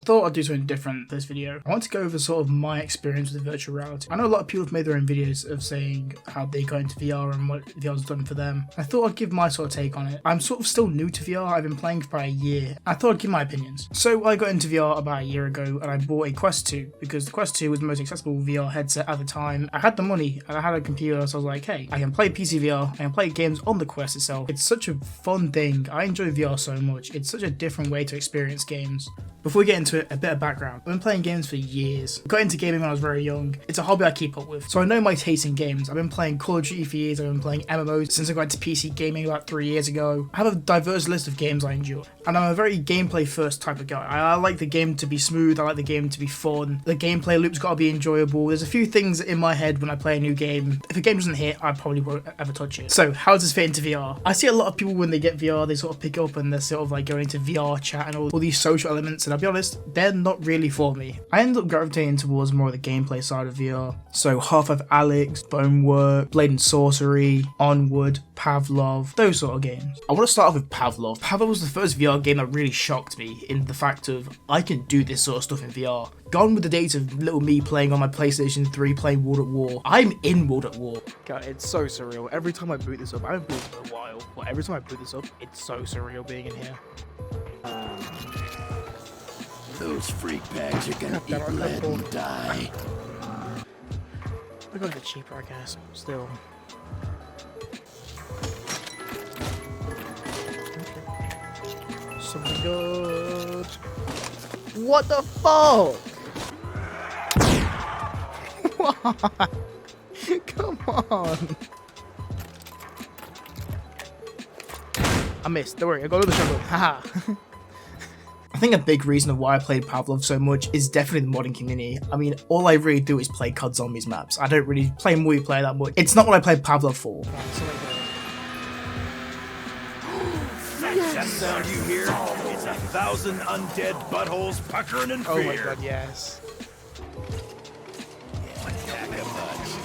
thought I'd do something different this video. I want to go over sort of my experience with virtual reality. I know a lot of people have made their own videos of saying how they got into VR and what VR's done for them. I thought I'd give my sort of take on it. I'm sort of still new to VR. I've been playing for about a year. I thought I'd give my opinions. So I got into VR about a year ago and I bought a Quest 2 because the Quest 2 was the most accessible VR headset at the time. I had the money and I had a computer, so I was like, hey, I can play PC VR, I can play games on the Quest itself. It's such a fun thing. I enjoy VR so much. It's such a different way to experience games. Before we get into it, a bit of background. I've been playing games for years. I got into gaming when I was very young. It's a hobby I keep up with, so I know my taste in games. I've been playing Call of Duty for years. I've been playing MMOs since I got into PC gaming about 3 years ago. I have a diverse list of games I enjoy, and I'm a very gameplay first type of guy. I like the game to be smooth. I like the game to be fun. The gameplay loop's got to be enjoyable. There's a few things in my head when I play a new game. If a game doesn't hit, I probably won't ever touch it. So how does this fit into VR? I see a lot of people when they get VR, they sort of pick up and they're sort of like going into VR chat and all these social elements, and I'll be honest, they're not really for me. I ended up gravitating towards more of the gameplay side of VR. So Half-Life Alyx, Boneworks, Blade and Sorcery, Onward, Pavlov, those sort of games. I want to start off with Pavlov. Pavlov was the first VR game that really shocked me in the fact of I can do this sort of stuff in VR. Gone with the days of little me playing on my PlayStation 3 playing World at War. I'm in World at War. God, it's so surreal. Every time I boot this up, I haven't booted for a while, but every time I boot this up, it's so surreal being in here. Those freak bags are gonna eat lead and die. I got it cheaper, I guess. Still. Okay. Something good. What the fuck? What? Come on. I missed. Don't worry, I got another shotgun. Haha. I think a big reason of why I played Pavlov so much is definitely the modding community. I mean, all I really do is play COD Zombies maps. I don't really play multiplayer that much. It's not what I played Pavlov for. That sound you hear? It's 1,000 undead buttholes puckering in fear. Oh my god, yes.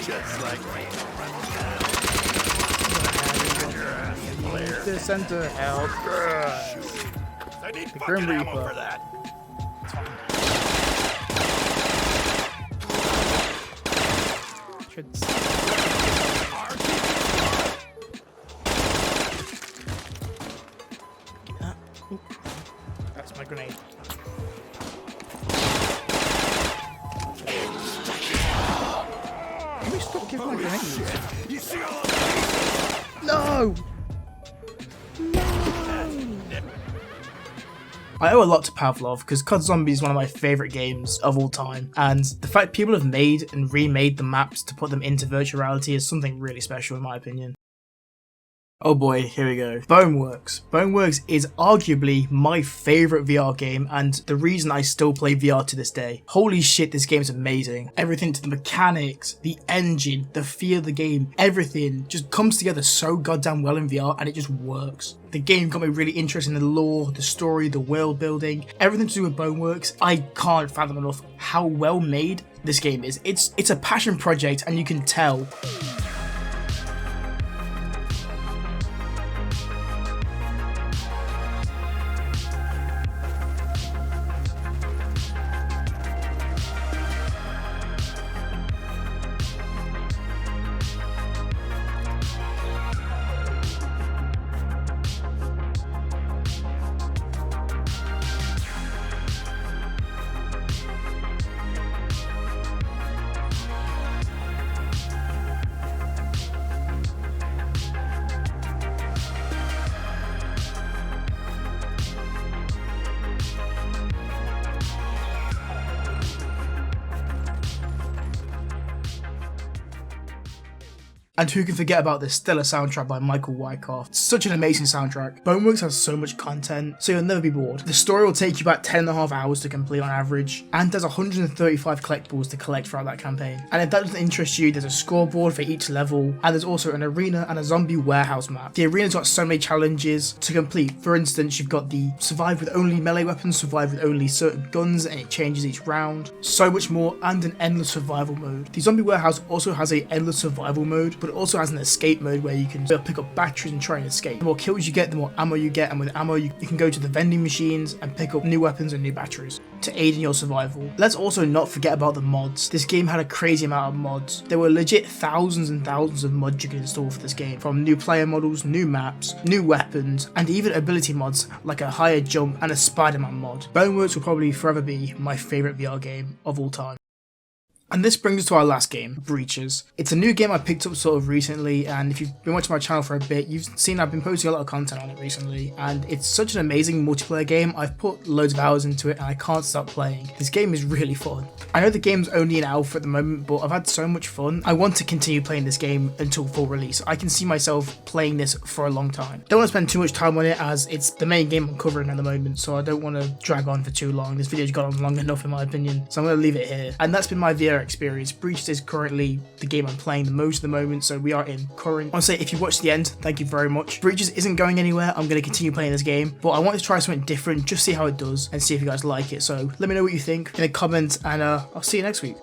Just like me. The center help. I need The fucking Grim ammo Reaper. for that. That's my grenade. Can we stop giving my grenade? You see all of No! I owe a lot to Pavlov because COD Zombies is one of my favourite games of all time, and the fact people have made and remade the maps to put them into virtual reality is something really special in my opinion. Oh boy, here we go. Boneworks. Boneworks is arguably my favourite VR game and the reason I still play VR to this day. Holy shit, this game's amazing. Everything to the mechanics, the engine, the feel of the game, everything just comes together so goddamn well in VR and it just works. The game got me really interested in the lore, the story, the world building, everything to do with Boneworks. I can't fathom enough how well made this game is. It's a passion project and you can tell. And who can forget about this stellar soundtrack by Wyckoff? Such an amazing soundtrack. Boneworks has so much content, so you'll never be bored. The story will take you about 10.5 hours to complete on average, and there's 135 collectibles to collect throughout that campaign. And if that doesn't interest you, there's a scoreboard for each level, and there's also an arena and a zombie warehouse map. The arena's got so many challenges to complete. For instance, you've got the survive with only melee weapons, survive with only certain guns, and it changes each round. So much more, and an endless survival mode. The zombie warehouse also has an endless survival mode, but it also has an escape mode where you can pick up batteries and try and escape. The more kills you get, the more ammo you get, and with ammo you can go to the vending machines and pick up new weapons and new batteries. to aid in your survival. Let's also not forget about the mods. This game had a crazy amount of mods. There were legit thousands and thousands of mods you could install for this game, from new player models, new maps, new weapons, and even ability mods like a higher jump and a Spider-Man mod. Boneworks will probably forever be my favourite VR game of all time. And this brings us to our last game, Breaches. It's a new game I picked up sort of recently, and if you've been watching my channel for a bit, you've seen I've been posting a lot of content on it recently, and it's such an amazing multiplayer game. I've put loads of hours into it and I can't stop playing. This game is really fun. I know the game's only an alpha at the moment, but I've had so much fun. I want to continue playing this game until full release. I can see myself playing this for a long time. Don't want to spend too much time on it as it's the main game I'm covering at the moment, so I don't want to drag on for too long. This video's gone on long enough in my opinion, so I'm going to leave it here. And that's been my VR experience. Breaches is currently the game I'm playing the most at the moment, so we are in current. I want to say, if you watched the end, thank you very much. Breaches isn't going anywhere. I'm going to continue playing this game, but I want to try something different, just see how it does and see if you guys like it. So let me know what you think in the comments, and I'll see you next week.